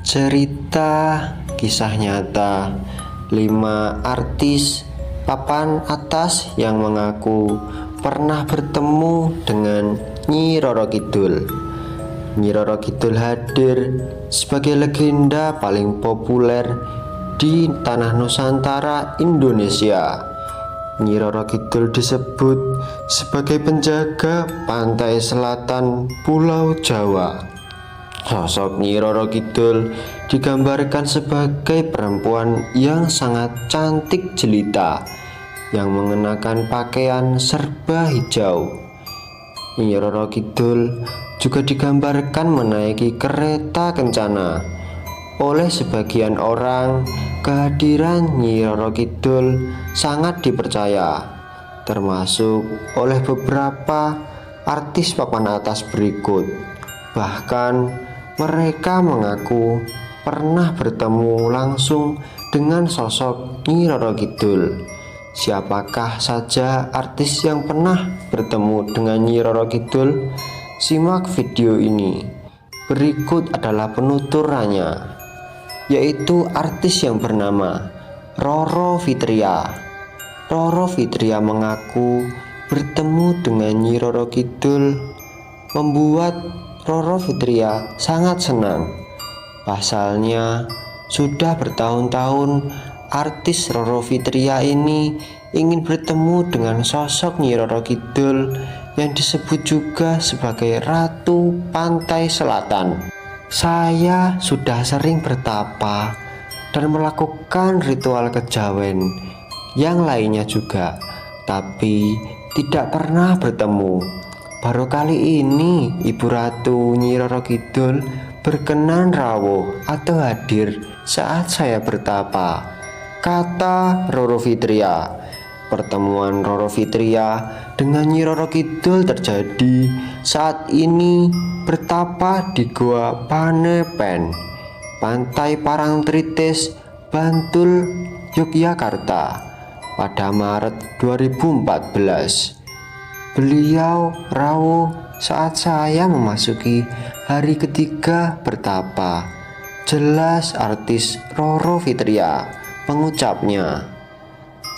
Cerita kisah nyata 5 artis papan atas yang mengaku pernah bertemu dengan Nyi Roro Kidul. Nyi Roro Kidul hadir sebagai legenda paling populer di tanah Nusantara Indonesia. Nyi Roro Kidul disebut sebagai penjaga pantai selatan Pulau Jawa. Sosok Nyi Roro Kidul digambarkan sebagai perempuan yang sangat cantik jelita yang mengenakan pakaian serba hijau. Nyi Roro Kidul juga digambarkan menaiki kereta kencana. Oleh sebagian orang, kehadiran Nyi Roro Kidul sangat dipercaya, termasuk oleh beberapa artis papan atas berikut. Bahkan mereka mengaku pernah bertemu langsung dengan sosok Nyi Roro Kidul. Siapakah saja artis yang pernah bertemu dengan Nyi Roro Kidul? Simak video ini. Berikut adalah penuturannya, yaitu artis yang bernama Roro Fitria. Roro Fitria mengaku bertemu dengan Nyi Roro Kidul membuat Roro Fitria sangat senang. Pasalnya, sudah bertahun-tahun artis Roro Fitria ini ingin bertemu dengan sosok Nyi Roro Kidul yang disebut juga sebagai Ratu Pantai Selatan. Saya sudah sering bertapa dan melakukan ritual kejawen yang lainnya juga, tapi tidak pernah bertemu. Baru kali ini Ibu Ratu Nyi Roro Kidul berkenan rawuh atau hadir saat saya bertapa, kata Roro Fitria. Pertemuan Roro Fitria dengan Nyi Roro Kidul terjadi saat ini bertapa di Goa Panepen, Pantai Parangtritis, Bantul, Yogyakarta pada Maret 2014. Beliau rawuh saat saya memasuki hari ketiga bertapa. Jelas artis Roro Fitria mengucapnya.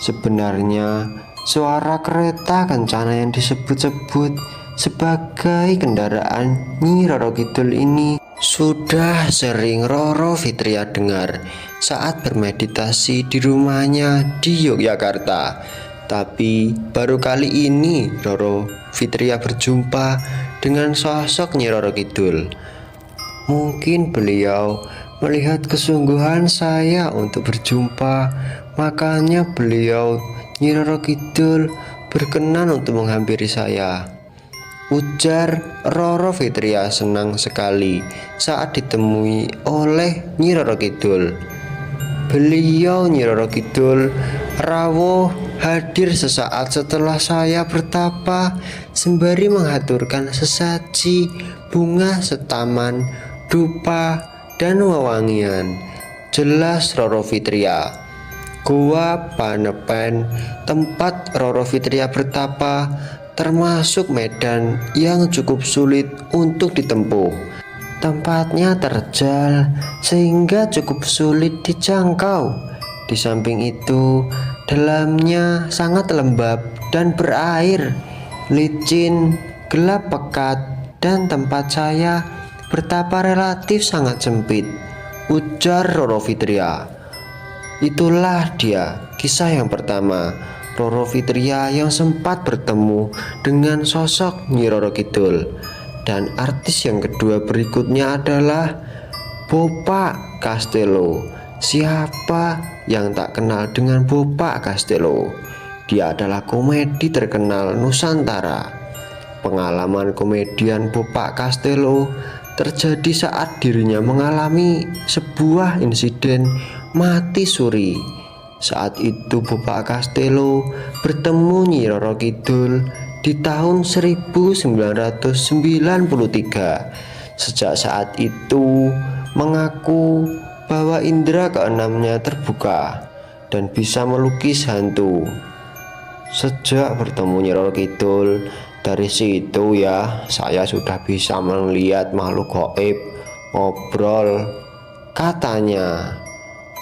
Sebenarnya suara kereta kencana yang disebut-sebut sebagai kendaraan Nyi Roro Kidul ini sudah sering Roro Fitria dengar saat bermeditasi di rumahnya di Yogyakarta. Tapi baru kali ini Roro Fitria berjumpa dengan sosok Nyi Roro Kidul. Mungkin beliau melihat kesungguhan saya untuk berjumpa, makanya beliau Nyi Roro Kidul berkenan untuk menghampiri saya, ujar Roro Fitria senang sekali saat ditemui oleh Nyi Roro Kidul. Beliau Nyi Roro Kidul rawuh hadir sesaat setelah saya bertapa sembari menghaturkan sesaji bunga setaman, dupa, dan wewangian. Jelas Roro Fitria. Goa Panepen, tempat Roro Fitria bertapa, termasuk medan yang cukup sulit untuk ditempuh. Tempatnya terjal sehingga cukup sulit dijangkau. Di samping itu, dalamnya sangat lembab dan berair, licin, gelap pekat, dan tempat saya bertapa relatif sangat sempit, ujar Roro Fitria. Itulah dia kisah yang pertama, Roro Fitria yang sempat bertemu dengan sosok Nyi Roro Kidul. Dan artis yang kedua berikutnya adalah Bopak Castello. Siapa yang tak kenal dengan Bopak Castello? Dia adalah komedi terkenal Nusantara. Pengalaman komedian Bopak Castello terjadi saat dirinya mengalami sebuah insiden mati suri. Saat itu Bopak Castello bertemu Nyi Roro Kidul di tahun 1993. Sejak saat itu mengaku bahwa indera keenamnya terbuka dan bisa melukis hantu. Sejak bertemu Nyi Roro Kidul, dari situ ya saya sudah bisa melihat makhluk gaib, ngobrol, Katanya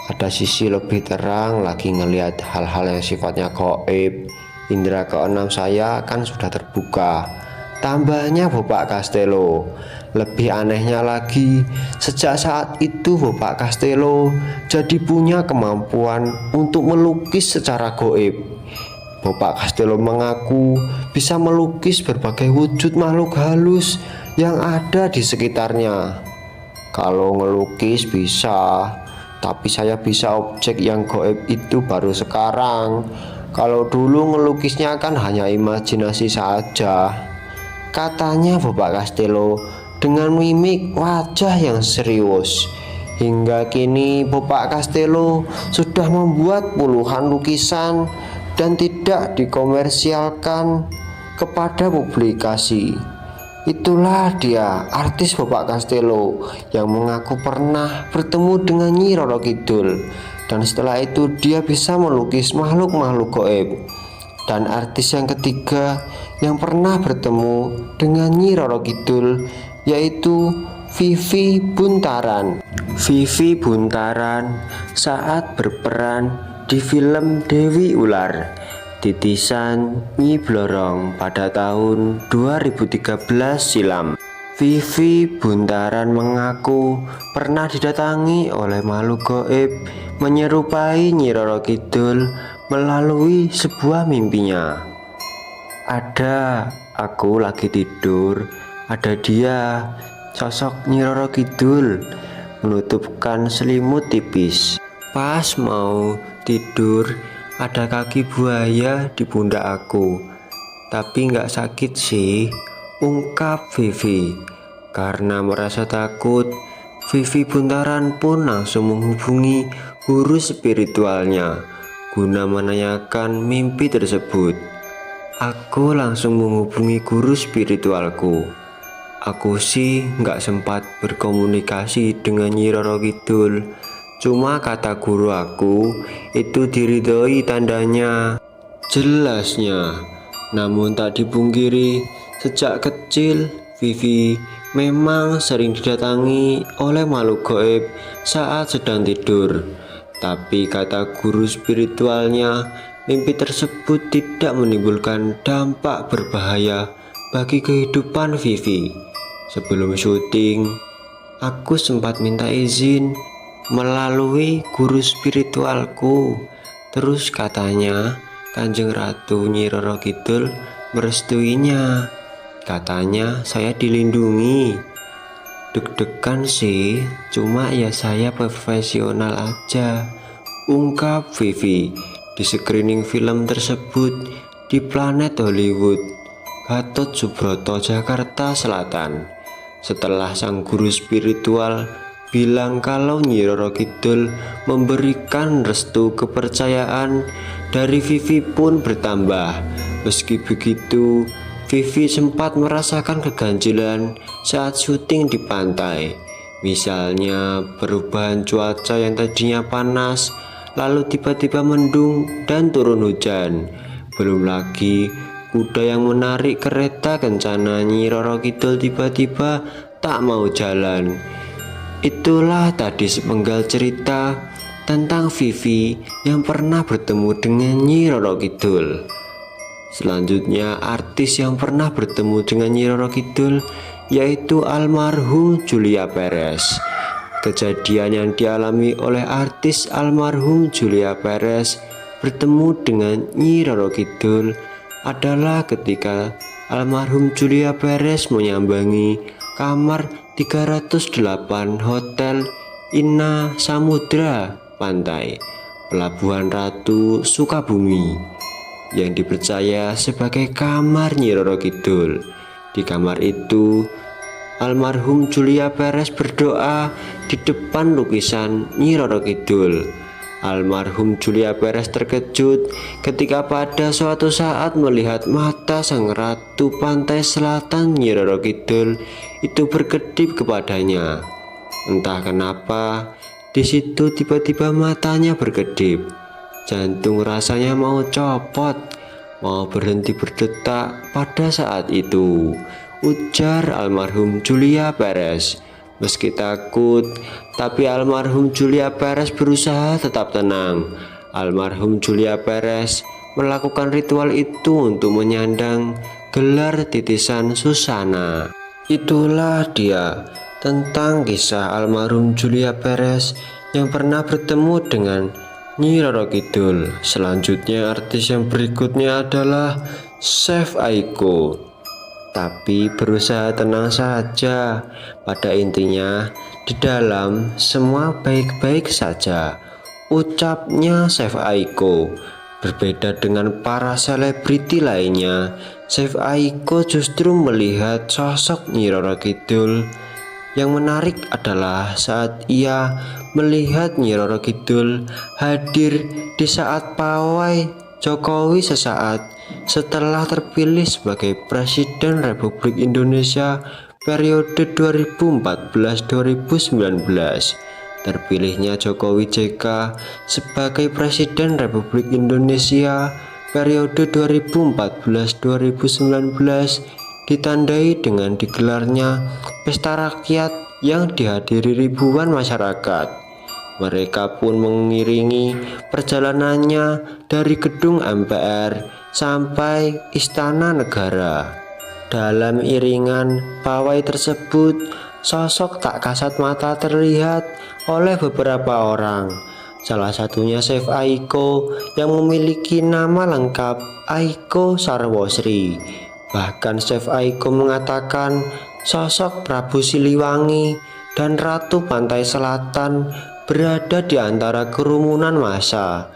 ada sisi lebih terang lagi ngelihat hal-hal yang sifatnya gaib. Indra keenam saya kan sudah terbuka. Tambahnya Bapak Castello. Lebih anehnya lagi, sejak saat itu Bapak Castello jadi punya kemampuan untuk melukis secara gaib. Bapak Castello mengaku bisa melukis berbagai wujud makhluk halus yang ada di sekitarnya. Kalau ngelukis bisa, tapi saya bisa objek yang gaib itu baru sekarang. Kalau dulu ngelukisnya kan hanya imajinasi saja, katanya Bapak Castello dengan mimik wajah yang serius. Hingga kini Bapak Castello sudah membuat puluhan lukisan dan tidak dikomersialkan kepada publikasi. Itulah dia artis Bapak Castello yang mengaku pernah bertemu dengan Nyi Roro Kidul, dan setelah itu dia bisa melukis makhluk-makhluk gaib. Dan artis yang ketiga yang pernah bertemu dengan Nyi Roro Kidul yaitu Vivi Buntaran. Vivi Buntaran saat berperan di film Dewi Ular titisan Nyi Blorong pada tahun 2013 silam. Vivi Buntaran mengaku pernah didatangi oleh makhluk gaib menyerupai Nyi Roro Kidul melalui sebuah mimpinya. Ada, aku lagi tidur, ada dia, sosok Nyi Roro Kidul menutupkan selimut tipis. Pas mau tidur, ada kaki buaya di pundak aku, tapi nggak sakit sih, ungkap Vivi. Karena merasa takut, Vivi Buntaran pun langsung menghubungi guru spiritualnya guna menanyakan mimpi tersebut. Aku langsung menghubungi guru spiritualku. Aku sih nggak sempat berkomunikasi dengan Nyi Roro Kidul. Cuma kata guru aku itu diridhoi tandanya. Jelasnya, namun tak dipungkiri sejak kecil Vivi memang sering didatangi oleh makhluk gaib saat sedang tidur. Tapi kata guru spiritualnya, mimpi tersebut tidak menimbulkan dampak berbahaya bagi kehidupan Vivi. Sebelum syuting, aku sempat minta izin melalui guru spiritualku. Terus katanya Kanjeng Ratu Nyi Roro Kidul merestuinya. Katanya saya dilindungi. Deg-degan sih, cuma ya saya profesional aja, ungkap Vivi di screening film tersebut di Planet Hollywood, Gatot Subroto, Jakarta Selatan. Setelah sang guru spiritual bilang kalau Nyi Roro Kidul memberikan restu, kepercayaan dari Vivi pun bertambah. Meski begitu, Vivi sempat merasakan keganjilan saat syuting di pantai. Misalnya perubahan cuaca yang tadinya panas lalu tiba-tiba mendung dan turun hujan. Belum lagi kuda yang menarik kereta kencana Nyi Roro Kidul tiba-tiba tak mau jalan. Itulah tadi sepenggal cerita tentang Vivi yang pernah bertemu dengan Nyi Roro Kidul. Selanjutnya, artis yang pernah bertemu dengan Nyi Roro Kidul yaitu almarhum Julia Perez. Kejadian yang dialami oleh artis almarhum Julia Perez bertemu dengan Nyi Roro Kidul adalah ketika almarhum Julia Perez menyambangi kamar 308 Hotel Inna Samudra Pantai, Pelabuhan Ratu, Sukabumi, yang dipercaya sebagai kamar Nyi Roro Kidul. Di kamar itu, almarhum Julia Perez berdoa di depan lukisan Nyi Roro Kidul. Almarhum Julia Perez terkejut ketika pada suatu saat melihat mata sang ratu pantai selatan Nyi Roro Kidul itu berkedip kepadanya. Entah kenapa, di situ tiba-tiba matanya berkedip. Jantung rasanya mau copot, mau berhenti berdetak pada saat itu, ujar almarhum Julia Perez. Meski takut, tapi almarhum Julia Perez berusaha tetap tenang. Almarhum Julia Perez melakukan ritual itu untuk menyandang gelar titisan Susana. Itulah dia tentang kisah almarhum Julia Perez yang pernah bertemu dengan Nyi Roro Kidul. Selanjutnya artis yang berikutnya adalah Chef Aiko. Tapi berusaha tenang saja. Pada intinya di dalam semua baik-baik saja, ucapnya Chef Aiko. Berbeda dengan para selebriti lainnya, Chef Aiko justru melihat sosok Nyi Roro Kidul. Yang menarik adalah saat ia melihat Nyi Roro Kidul hadir di saat pawai Jokowi sesaat setelah terpilih sebagai Presiden Republik Indonesia periode 2014-2019. Terpilihnya Jokowi JK sebagai Presiden Republik Indonesia periode 2014-2019 ditandai dengan digelarnya pesta rakyat yang dihadiri ribuan masyarakat. Mereka pun mengiringi perjalanannya dari gedung MPR sampai Istana Negara. Dalam iringan pawai tersebut, sosok tak kasat mata terlihat oleh beberapa orang. Salah satunya Chef Aiko yang memiliki nama lengkap Aiko Sarwosri. Bahkan Chef Aiko mengatakan sosok Prabu Siliwangi dan Ratu Pantai Selatan berada di antara kerumunan massa.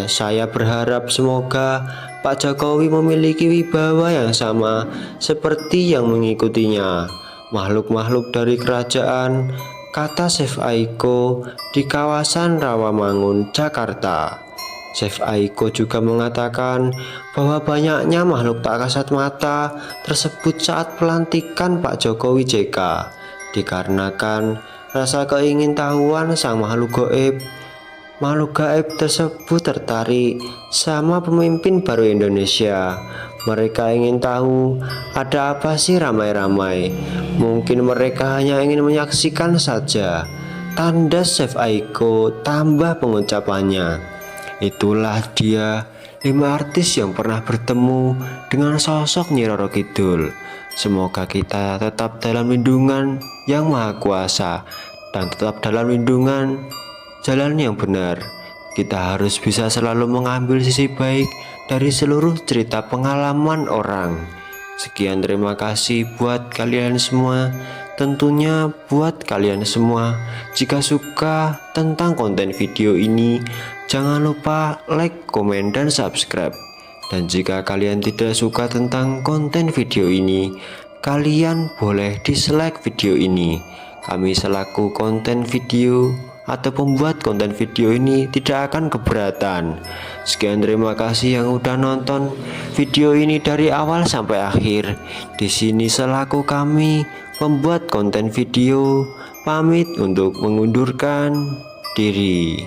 Saya berharap semoga Pak Jokowi memiliki wibawa yang sama seperti yang mengikutinya. Makhluk-makhluk dari kerajaan, kata Chef Aiko di kawasan Rawamangun, Jakarta. Chef Aiko juga mengatakan bahwa banyaknya makhluk tak kasat mata tersebut saat pelantikan Pak Jokowi JK dikarenakan rasa keingintahuan sang makhluk gaib. Makhluk gaib tersebut tertarik sama pemimpin baru Indonesia. Mereka ingin tahu ada apa sih ramai-ramai. Mungkin mereka hanya ingin menyaksikan saja. Tanda Chef Aiko tambah pengucapannya. Itulah dia 5 artis yang pernah bertemu dengan sosok Nyi Roro Kidul. Semoga kita tetap dalam lindungan Yang Maha Kuasa dan tetap dalam lindungan jalan yang benar. Kita harus bisa selalu mengambil sisi baik dari seluruh cerita pengalaman orang. Sekian, terima kasih buat kalian semua. Tentunya buat kalian semua, jika suka tentang konten video ini, jangan lupa like, komen, dan subscribe. Dan jika kalian tidak suka tentang konten video ini, kalian boleh dislike video ini. Kami selaku konten video atau pembuat konten video ini tidak akan keberatan. Sekian, terima kasih yang udah nonton video ini dari awal sampai akhir. Di sini selaku kami pembuat konten video pamit untuk mengundurkan diri.